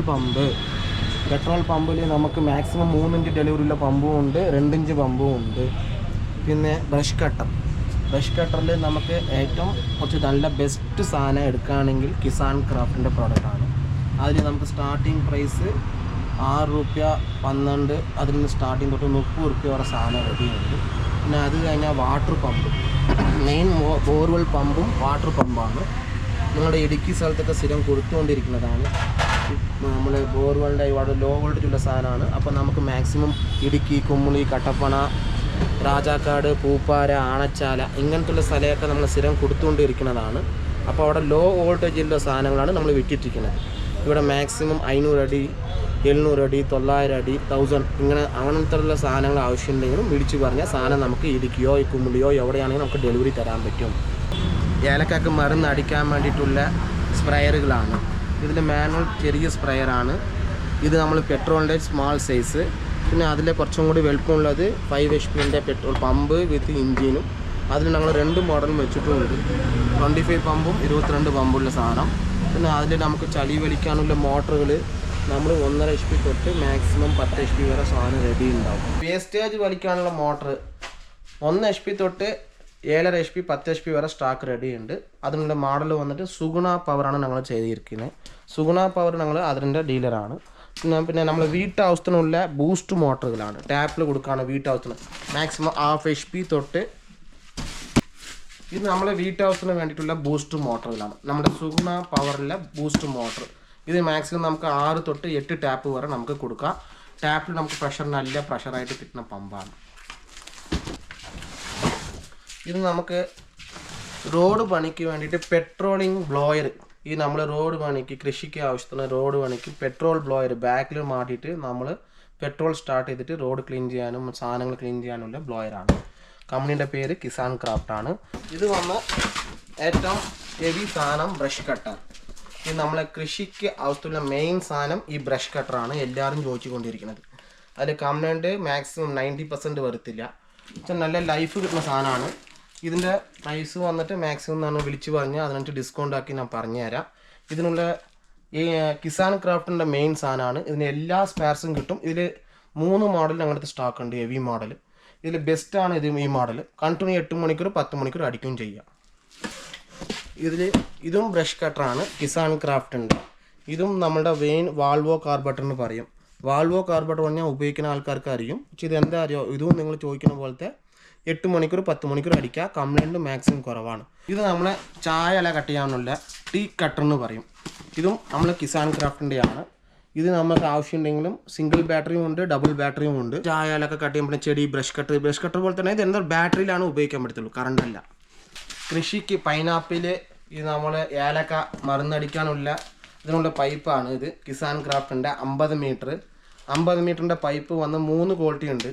പമ്പിൽ നമുക്ക് മാക്സിമം 3 ഇഞ്ച് ഡെലിവറിയുള്ള പമ്പും ഉണ്ട്, 2 ഇഞ്ച് പമ്പും ഉണ്ട്. പിന്നെ ബ്രഷ് കട്ടറിൽ നമുക്ക് ഏറ്റവും കുറച്ച് നല്ല ബെസ്റ്റ് സാധനം എടുക്കുകയാണെങ്കിൽ കിസാൻ ക്രാഫ്റ്റിൻ്റെ പ്രോഡക്റ്റാണ്. അതിൽ നമുക്ക് സ്റ്റാർട്ടിങ് പ്രൈസ് 6 രൂപ 12, അതിൽ നിന്ന് സ്റ്റാർട്ടിങ് തൊട്ട് 30 രൂപ വരെ സാധനം റെഡിയുണ്ട്. പിന്നെ അത് കഴിഞ്ഞാൽ വാട്ടർ പമ്പ്, മെയിൻ ബോർവെൽ പമ്പും വാട്ടർ പമ്പാണ്. നിങ്ങളുടെ ഇടുക്കി സ്ഥലത്തൊക്കെ സ്ഥിരം കൊടുത്തുകൊണ്ടിരിക്കുന്നതാണ്. നമ്മൾ ബോർവെലിൻ്റെ ഒരുപാട് ലോ വോൾട്ടേജുള്ള സാധനമാണ്. അപ്പോൾ നമുക്ക് മാക്സിമം ഇടുക്കി, കുമ്മിളി, കട്ടപ്പന, രാജാക്കാട്, പൂപ്പാര, ആണച്ചാല ഇങ്ങനത്തുള്ള സ്ഥലമൊക്കെ നമ്മൾ സ്ഥിരം കൊടുത്തുകൊണ്ടിരിക്കുന്നതാണ്. അപ്പോൾ അവിടെ ലോ വോൾട്ടേജുള്ള സാധനങ്ങളാണ് നമ്മൾ വിറ്റിട്ടിരിക്കുന്നത്. ഇവിടെ മാക്സിമം 500 അടി, 700 അടി, 900 അടി, 1000 ഇങ്ങനെ അങ്ങനത്തെ ഉള്ള സാധനങ്ങൾ ആവശ്യമുണ്ടെങ്കിലും വിളിച്ചു പറഞ്ഞാൽ സാധനം നമുക്ക് ഇടുക്കിയോ കുമ്മിളിയോ എവിടെയാണെങ്കിലും നമുക്ക് ഡെലിവറി തരാൻ പറ്റും. ഏലക്കൊക്കെ മരുന്ന് അടിക്കാൻ വേണ്ടിയിട്ടുള്ള സ്പ്രെയറുകളാണ്. ഇതിൽ മാനുവൽ ചെറിയ സ്പ്രെയറാണ്. ഇത് നമ്മൾ പെട്രോളിൻ്റെ സ്മാൾ സൈസ്. പിന്നെ അതിൽ കുറച്ചും കൂടി വലുപ്പമുള്ളത് 5 HP പെട്രോൾ പമ്പ് വിത്ത് ഇഞ്ചിനും. അതിൽ ഞങ്ങൾ 2 മോഡലും വെച്ചിട്ടുമുണ്ട്. 25 പമ്പും 22 പമ്പുള്ള സാധനം. പിന്നെ അതിൽ നമുക്ക് ചളി വലിക്കാനുള്ള മോട്ടറുകൾ നമ്മൾ 1.5 HP തൊട്ട് മാക്സിമം 10 HP വരെ സാധനം റെഡി ഉണ്ടാവും. വേസ്റ്റേജ് വലിക്കാനുള്ള മോട്ടർ 1 HP തൊട്ട് 7.5 HP 10 HP വരെ സ്റ്റോക്ക് റെഡി ഉണ്ട്. അതിനുള്ള മോഡൽ വന്നിട്ട് സുഗുണ പവറാണ് ഞങ്ങൾ ചെയ്തിരിക്കുന്നത്. സുഗുണ പവർ ഞങ്ങൾ അതിൻ്റെ ഡീലറാണ്. പിന്നെ നമ്മൾ വീട്ടാവശ്യത്തിനുള്ള ബൂസ്റ്റ് മോട്ടറുകളാണ്. ടാപ്പിൽ കൊടുക്കുകയാണ് വീട്ടാവശ്യത്തിന് മാക്സിമം 1/2 HP തൊട്ട്. ഇത് നമ്മളെ വീട്ടാവശ്യത്തിന് വേണ്ടിയിട്ടുള്ള ബൂസ്റ്റ് മോട്ടറുകളാണ്. നമ്മുടെ സുഗുണ പവറിലെ ബൂസ്റ്റ് മോട്ടർ. ഇത് മാക്സിമം നമുക്ക് 6 തൊട്ട് 8 ടാപ്പ് വരെ നമുക്ക് കൊടുക്കാം. ടാപ്പിൽ നമുക്ക് പ്രഷർ നല്ല പ്രഷറായിട്ട് കിട്ടുന്ന പമ്പാണ്. ഇത് നമുക്ക് റോഡ് പണിക്ക് വേണ്ടിയിട്ട് പെട്രോളിങ് ബ്ലോയർ ഈ നമ്മൾ റോഡ് പണിക്ക് കൃഷിക്ക് ആവശ്യത്തിന് റോഡ് പണിക്ക് പെട്രോൾ ബ്ലോയർ ബാക്കിൽ മാറ്റിയിട്ട് നമ്മൾ പെട്രോൾ സ്റ്റാർട്ട് ചെയ്തിട്ട് റോഡ് ക്ലീൻ ചെയ്യാനും സാധനങ്ങൾ ക്ലീൻ ചെയ്യാനുള്ള ബ്ലോയറാണ്. കമ്പനിയുടെ പേര് കിസാൻ ക്രാഫ്റ്റ് ആണ്. ഇത് വന്ന് ഏറ്റവും ഹെവി സാധനം ബ്രഷ് കട്ടർ. ഇത് നമ്മളെ കൃഷിക്ക് ആവശ്യമുള്ള മെയിൻ സാധനം ഈ ബ്രഷ് കട്ടറാണ് എല്ലാവരും ചോദിച്ചുകൊണ്ടിരിക്കുന്നത്. അതിൽ കംപ്ലൈൻറ്റ് മാക്സിമം 90% വരത്തില്ല. നല്ല ലൈഫ് കിട്ടുന്ന സാധനമാണ്. ഇതിൻ്റെ പ്രൈസ് വന്നിട്ട് മാക്സിമം എന്നാണ് വിളിച്ച് പറഞ്ഞാൽ അതിനകത്ത് ഡിസ്കൗണ്ട് ആക്കി ഞാൻ പറഞ്ഞുതരാം. ഇതിനുള്ള ഈ കിസാൻ ക്രാഫ്റ്റിൻ്റെ മെയിൻ സാധനമാണ്. ഇതിന് എല്ലാ സ്പെയർസും കിട്ടും. ഇതിൽ 3 മോഡൽ ഞങ്ങളുടെ സ്റ്റോക്ക് ഉണ്ട്. ഹെവി മോഡൽ ഇതിൽ ബെസ്റ്റാണ്. ഇത് ഈ മോഡൽ കണ്ടിന്യൂ 8 മണിക്കൂർ 10 മണിക്കൂർ അടിക്കുകയും ചെയ്യാം. ഇതും ബ്രഷ് കട്ടറാണ് കിസാൻ ക്രാഫ്റ്റിൻ്റെ. ഇതും നമ്മുടെ വെയിൻ വാൾവോ കാർബട്ടർ എന്ന് പറയും. വാൾവോ കാർബട്ടർ പറഞ്ഞാൽ ഉപയോഗിക്കുന്ന ആൾക്കാർക്ക് അറിയും. പക്ഷേ ഇത് എന്താ അറിയോ, ഇതും നിങ്ങൾ ചോദിക്കുന്ന പോലത്തെ 8 മണിക്കൂർ 10 മണിക്കൂർ അടിക്കുക. കംപ്ലൈൻറ്റ് മാക്സിമം കുറവാണ്. ഇത് നമ്മളെ ചായ ഇല കട്ട് ചെയ്യാനുള്ള ടീ കട്ടർ എന്ന് പറയും. ഇതും നമ്മൾ കിസാൻ ക്രാഫ്റ്റിൻ്റെയാണ്. ഇത് നമുക്ക് ആവശ്യമുണ്ടെങ്കിലും സിംഗിൾ ബാറ്ററിയും ഉണ്ട്, ഡബിൾ ബാറ്ററിയും ഉണ്ട്. ചായ ഇലൊക്കെ കട്ട് ചെയ്യുമ്പോൾ ചെടി ബ്രഷ് കട്ടർ പോലെ തന്നെ ഇത് എന്താ ബാറ്ററിയിലാണ് ഉപയോഗിക്കാൻ പറ്റത്തുള്ളൂ, കറണ്ടല്ല. കൃഷിക്ക് പൈനാപ്പിൾ ഇത് നമ്മൾ ഏലക്ക മരുന്നടിക്കാനുള്ള ഇതിനുള്ള പൈപ്പാണ്. ഇത് കിസാൻ ക്രാഫ്റ്റിൻ്റെ 50 മീറ്ററിൻ്റെ പൈപ്പ് വന്ന് 3 ക്വാളിറ്റി ഉണ്ട്.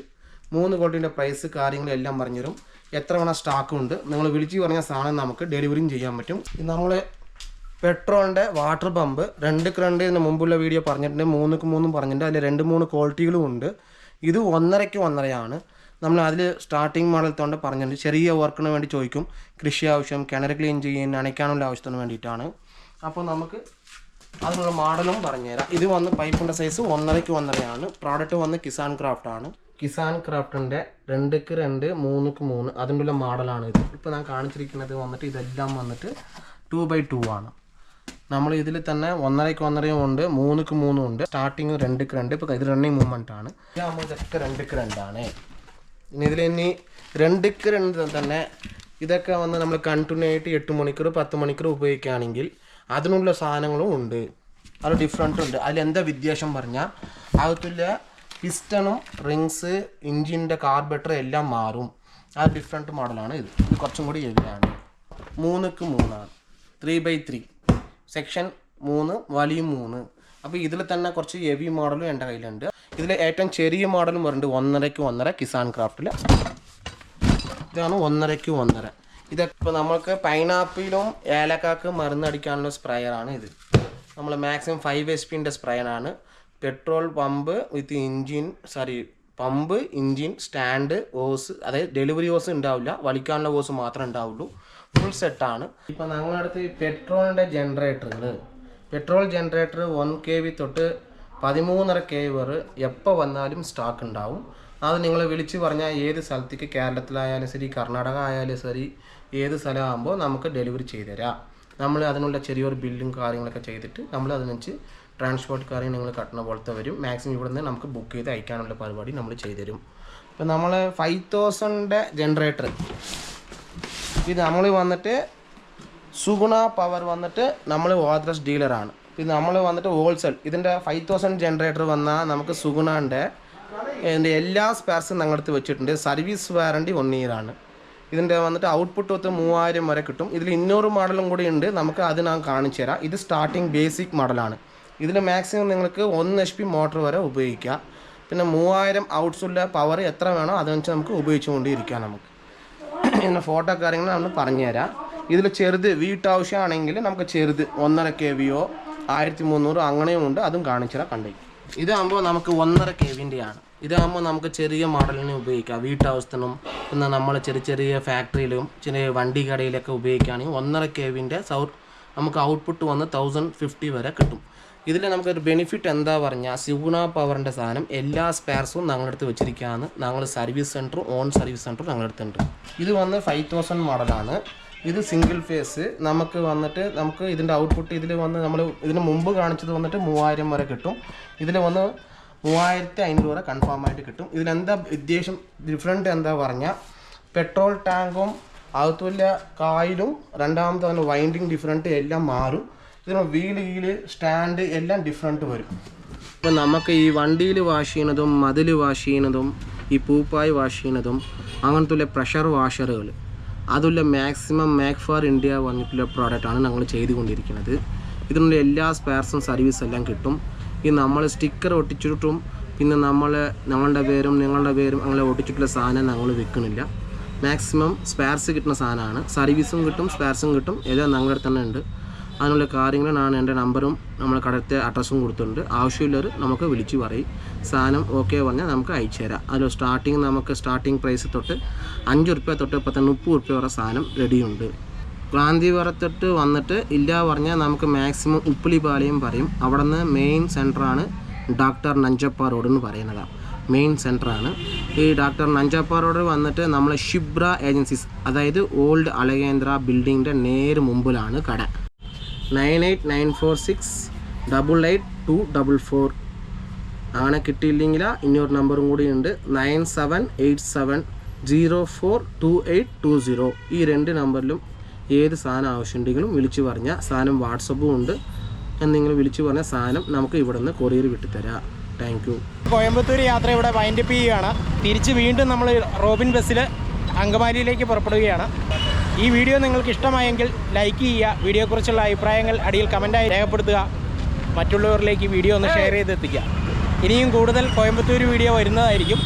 3 ക്വാളിറ്റീൻ്റെ പ്രൈസ് കാര്യങ്ങളെല്ലാം പറഞ്ഞുതരും. എത്ര വേണം സ്റ്റോക്കും ഉണ്ട്. നിങ്ങൾ വിളിച്ച് പറഞ്ഞ സാധനം നമുക്ക് ഡെലിവറിയും ചെയ്യാൻ പറ്റും. ഇത് നമ്മൾ പെട്രോളിൻ്റെ വാട്ടർ പമ്പ് 2 ഇതിന് മുമ്പുള്ള വീഡിയോ പറഞ്ഞിട്ടുണ്ട്, 3 പറഞ്ഞിട്ടുണ്ട്. അതിൽ 2-3 ക്വാളിറ്റികളും ഉണ്ട്. ഇത് 1.5 നമ്മൾ അതിൽ സ്റ്റാർട്ടിങ് മോഡൽ തൊണ്ട് പറഞ്ഞിട്ടുണ്ട്. ചെറിയ വർക്കിന് വേണ്ടി ചോദിക്കും. കൃഷി ആവശ്യം, കിണർ ക്ലീൻ ചെയ്യാൻ, നനയ്ക്കാനുള്ള ആവശ്യത്തിന് വേണ്ടിയിട്ടാണ്. അപ്പോൾ നമുക്ക് അതിനുള്ള മോഡലും പറഞ്ഞുതരാം. ഇത് വന്ന് പൈപ്പിൻ്റെ സൈസ് 1.5 പ്രോഡക്റ്റ് വന്ന് കിസാൻ ക്രാഫ്റ്റ് ആണ്. കിസാൻ ക്രാഫ്റ്റിൻ്റെ 2x2 3x3 അതിൻ്റെ മോഡലാണ് ഇത്. ഇപ്പോൾ ഞാൻ കാണിച്ചിരിക്കുന്നത് വന്നിട്ട് ഇതെല്ലാം വന്നിട്ട് 2x2 ആണ്. നമ്മൾ ഇതിൽ തന്നെ 1.5 ഉണ്ട്, 3x3 ഉണ്ട്. Starting 2x2. ഇപ്പോൾ ഇത് റണ്ണിങ് മൂവ്മെൻ്റ് ആണ്. ഇതാകുമ്പോൾ ഇതൊക്കെ 2x2 ആണ്. ഇതിൽ ഇനി 2x2 തന്നെ ഇതൊക്കെ വന്ന് നമ്മൾ കണ്ടിന്യൂ ആയിട്ട് 8 മണിക്കൂർ 10 മണിക്കൂർ ഉപയോഗിക്കുകയാണെങ്കിൽ അതിനുള്ള സാധനങ്ങളും ഉണ്ട്. അത് ഡിഫറൻറ്റ് ഉണ്ട്. അതിലെന്താ വ്യത്യാസം പറഞ്ഞാൽ അകത്തുള്ള പിസ്റ്റണും റിങ്സ് എഞ്ചിൻ്റെ കാർബറേറ്റർ എല്ലാം മാറും. അത് ഡിഫറെൻറ്റ് മോഡലാണ്. ഇത് കുറച്ചും കൂടി ഹെവിയാണ്. 3x3 3x3 section 3 വലിയും 3. അപ്പോൾ ഇതിൽ തന്നെ കുറച്ച് ഹെവി മോഡലും എൻ്റെ കയ്യിലുണ്ട്. ഇതിൽ ഏറ്റവും ചെറിയ മോഡലും വരുന്നുണ്ട് 1.5 കിസാൻ ക്രാഫ്റ്റിൽ. ഇതാണ് 1.5. ഇതൊക്കെ ഇപ്പോൾ നമുക്ക് പൈനാപ്പിളും ഏലക്കാക്ക് മരുന്നടിക്കാനുള്ള സ്പ്രേയറാണ് ഇത്. നമ്മൾ മാക്സിമം 5 HP സ്പ്രേയറാണ്. പെട്രോൾ പമ്പ് വിത്ത് പമ്പ്, ഇഞ്ചിൻ, സ്റ്റാൻഡ്, ഓസ്, അതായത് ഡെലിവറി ഓസ് ഉണ്ടാവില്ല, വലിക്കാനുള്ള ഓസ് മാത്രമേ ഉണ്ടാവുള്ളൂ. ഫുൾ സെറ്റാണ്. ഇപ്പോൾ ഞങ്ങളുടെ അടുത്ത് പെട്രോളിൻ്റെ പെട്രോൾ ജനറേറ്റർ 1 kV തൊട്ട് 13.5 kV വരെ എപ്പോൾ വന്നാലും സ്റ്റോക്ക് ഉണ്ടാവും. അത് നിങ്ങൾ വിളിച്ച് പറഞ്ഞാൽ ഏത് സ്ഥലത്തേക്ക്, കേരളത്തിലായാലും ശരി, കർണാടക ആയാലും ശരി, ഏത് സ്ഥലമാകുമ്പോൾ നമുക്ക് ഡെലിവറി ചെയ്തു തരാം. നമ്മൾ അതിനുള്ള ചെറിയൊരു ബില്ലും കാര്യങ്ങളൊക്കെ ചെയ്തിട്ട് നമ്മൾ അതിനനുസരിച്ച് ട്രാൻസ്പോർട്ട് കാര്യം നിങ്ങൾ കട്ടുന്ന പോലത്തെ വരും. മാക്സിമം ഇവിടെ നിന്ന് നമുക്ക് ബുക്ക് ചെയ്ത് അയക്കാനുള്ള പരിപാടി നമ്മൾ ചെയ്തുതരും. ഇപ്പം നമ്മൾ 5000 ജനറേറ്റർ ഇത് നമ്മൾ വന്നിട്ട് സുഗുണ പവർ വന്നിട്ട് നമ്മൾ ഓതറൈസ് ഡീലറാണ്. ഇത് നമ്മൾ വന്നിട്ട് ഹോൾസെയിൽ ഇതിൻ്റെ 5000 ജനറേറ്റർ വന്നാൽ നമുക്ക് സുഗുണൻ്റെ എല്ലാ സ്പെയർസും ഞങ്ങളടുത്ത് വെച്ചിട്ടുണ്ട്. സർവീസ് വാറണ്ടി 1 year ആണ്. ഇതിൻ്റെ വന്നിട്ട് ഔട്ട്പുട്ട് 3000 വരെ കിട്ടും. ഇതിൽ 200 മോഡലും കൂടി ഉണ്ട്. നമുക്ക് അത് ഞാൻ കാണിച്ചു തരാം. ഇത് സ്റ്റാർട്ടിങ് ബേസിക് മോഡലാണ്. ഇതിൽ മാക്സിമം നിങ്ങൾക്ക് 1 HP മോട്ടർ വരെ ഉപയോഗിക്കാം. പിന്നെ 3000 ഔട്ട്സുള്ള പവർ എത്ര വേണോ അതനുസരിച്ച് നമുക്ക് ഉപയോഗിച്ചുകൊണ്ടിരിക്കാം. നമുക്ക് ഇതിൻ്റെ ഫോട്ടോ കാര്യങ്ങൾ നമ്മൾ പറഞ്ഞുതരാം. ഇതിൽ ചെറുത് വീട്ടാവശ്യമാണെങ്കിൽ നമുക്ക് ചെറുത് 1.5 kV 1300 അങ്ങനെയും ഉണ്ട്. അതും കാണിച്ചു തരാം. കണ്ടേ ഇതാകുമ്പോൾ നമുക്ക് 1.5 kV ആണ്. ഇതാകുമ്പോൾ നമുക്ക് ചെറിയ മോഡലിനെ ഉപയോഗിക്കാം. വീട്ടാവശ്യത്തിനും പിന്നെ നമ്മൾ ചെറിയ ഫാക്ടറിയിലും ചെറിയ വണ്ടി കടയിലൊക്കെ ഉപയോഗിക്കുകയാണെങ്കിൽ 1.5 kV നമുക്ക് ഔട്ട്പുട്ട് വന്ന് 1050 വരെ കിട്ടും. ഇതിൽ നമുക്കൊരു ബെനിഫിറ്റ് എന്താ പറഞ്ഞാൽ സുഗുണ പവറിൻ്റെ സാധനം എല്ലാ സ്പെയർസും ഞങ്ങളടുത്ത് വെച്ചിരിക്കുകയാണ്. ഞങ്ങൾ സർവീസ് സെൻറ്ററും ഓൺ സർവീസ് സെൻറ്ററും ഞങ്ങളടുത്തുണ്ട്. ഇത് വന്ന് 5000 മോഡലാണ്. ഇത് സിംഗിൾ ഫേസ്. നമുക്ക് വന്നിട്ട് നമുക്ക് ഇതിൻ്റെ ഔട്ട്പുട്ട് ഇതിൽ വന്ന് നമ്മൾ ഇതിന് മുമ്പ് കാണിച്ചത് വന്നിട്ട് 3000 വരെ കിട്ടും. ഇതിൽ വന്ന് 3500 വരെ കൺഫേം ആയിട്ട് കിട്ടും. ഇതിലെന്താ വ്യത്യാസം ഡിഫറെൻറ്റ് എന്താ പറഞ്ഞാൽ പെട്രോൾ ടാങ്കും അകത്തുള്ള കായിലും രണ്ടാമത്തെ വൈൻഡിങ് ഡിഫറെൻറ്റ് എല്ലാം മാറും. ഇതിന് വീല് സ്റ്റാൻഡ് എല്ലാം ഡിഫറെൻറ്റ് വരും. ഇപ്പോൾ നമുക്ക് ഈ വണ്ടിയിൽ വാഷ് ചെയ്യുന്നതും മതിൽ വാഷ് ചെയ്യുന്നതും ഈ പൂപ്പായി വാഷ് ചെയ്യുന്നതും അങ്ങനത്തെ പ്രഷർ വാഷറുകൾ അതുപോലെ മാക്സിമം മേക്ക് ഫോർ ഇന്ത്യ വന്നിട്ടുള്ള പ്രോഡക്റ്റാണ് ഞങ്ങൾ ചെയ്തുകൊണ്ടിരിക്കുന്നത്. ഇതിനുള്ള എല്ലാ സ്പെയർസും സർവീസ് എല്ലാം കിട്ടും. ഈ നമ്മൾ സ്റ്റിക്കർ ഒട്ടിച്ചിട്ടും പിന്നെ ഞങ്ങളുടെ പേരും നിങ്ങളുടെ പേരും അങ്ങനെ ഒട്ടിച്ചിട്ടുള്ള സാധനം ഞങ്ങൾ വിൽക്കണില്ല. മാക്സിമം സ്പെയർസ് കിട്ടുന്ന സാധനമാണ്. സർവീസും കിട്ടും, സ്പെയർസും കിട്ടും. എല്ലാം ഞങ്ങളുടെ അടുത്ത് തന്നെ ഉണ്ട്. അതിനുള്ള കാര്യങ്ങൾ ഞാൻ എൻ്റെ നമ്പറും നമ്മൾ കടത്തെ അഡ്രസ്സും കൊടുത്തിട്ടുണ്ട്. ആവശ്യമുള്ളവർ നമുക്ക് വിളിച്ച് പറയും. സാധനം ഓക്കെ പറഞ്ഞാൽ നമുക്ക് അയച്ചു തരാം. അതിൽ സ്റ്റാർട്ടിങ് പ്രൈസ് തൊട്ട് 5 റുപ്യ തൊട്ട് 30 റുപ്യ വരെ സാധനം റെഡിയുണ്ട്. ഗാന്ധിപുരത്തോട്ട് വന്നിട്ട് ഇല്ല പറഞ്ഞാൽ നമുക്ക് മാക്സിമം ഉപ്പിലിപ്പാലയും പറയും. അവിടെ നിന്ന് മെയിൻ സെൻറ്ററാണ് ഡോക്ടർ നഞ്ചപ്പ റോഡ് എന്ന് പറയുന്നതാണ്. മെയിൻ സെൻറ്ററാണ് ഈ ഡോക്ടർ നഞ്ചപ്പ റോഡ്. വന്നിട്ട് നമ്മളെ ഷിബ്ര ഏജൻസീസ്, അതായത് ഓൾഡ് അളകേന്ദ്ര ബിൽഡിങ്ങിൻ്റെ നേരെ മുമ്പിലാണ് കട. 9894688244. അങ്ങനെ കിട്ടിയില്ലെങ്കിൽ ഇനിയൊരു നമ്പറും കൂടി ഉണ്ട്, 9787042820. ഈ 2 നമ്പറിലും ഏത് സാധനം ആവശ്യമുണ്ടെങ്കിലും വിളിച്ച് പറഞ്ഞാൽ, സാധനം വാട്സപ്പും ഉണ്ട്, എന്തെങ്കിലും വിളിച്ച് പറഞ്ഞാൽ സാധനം നമുക്ക് ഇവിടെ നിന്ന് കൊറിയർ വിട്ടുതരാം. Thank you. കോയമ്പത്തൂർ യാത്ര ഇവിടെ വൈൻഡപ്പ് ചെയ്യുകയാണ്. തിരിച്ച് വീണ്ടും നമ്മൾ റോബിൻ ബസ്സിൽ അങ്കമാലിയിലേക്ക് പുറപ്പെടുകയാണ്. ഈ വീഡിയോ നിങ്ങൾക്ക് ഇഷ്ടമായെങ്കിൽ ലൈക്ക് ചെയ്യുക. വീഡിയോയെക്കുറിച്ചുള്ള അഭിപ്രായങ്ങൾ അടിയിൽ കമൻറ്റായി രേഖപ്പെടുത്തുക. മറ്റുള്ളവരിലേക്ക് വീഡിയോ ഒന്ന് ഷെയർ ചെയ്തെത്തിക്കുക. ഇനിയും കൂടുതൽ കോയമ്പത്തൂർ വീഡിയോ വരുന്നതായിരിക്കും.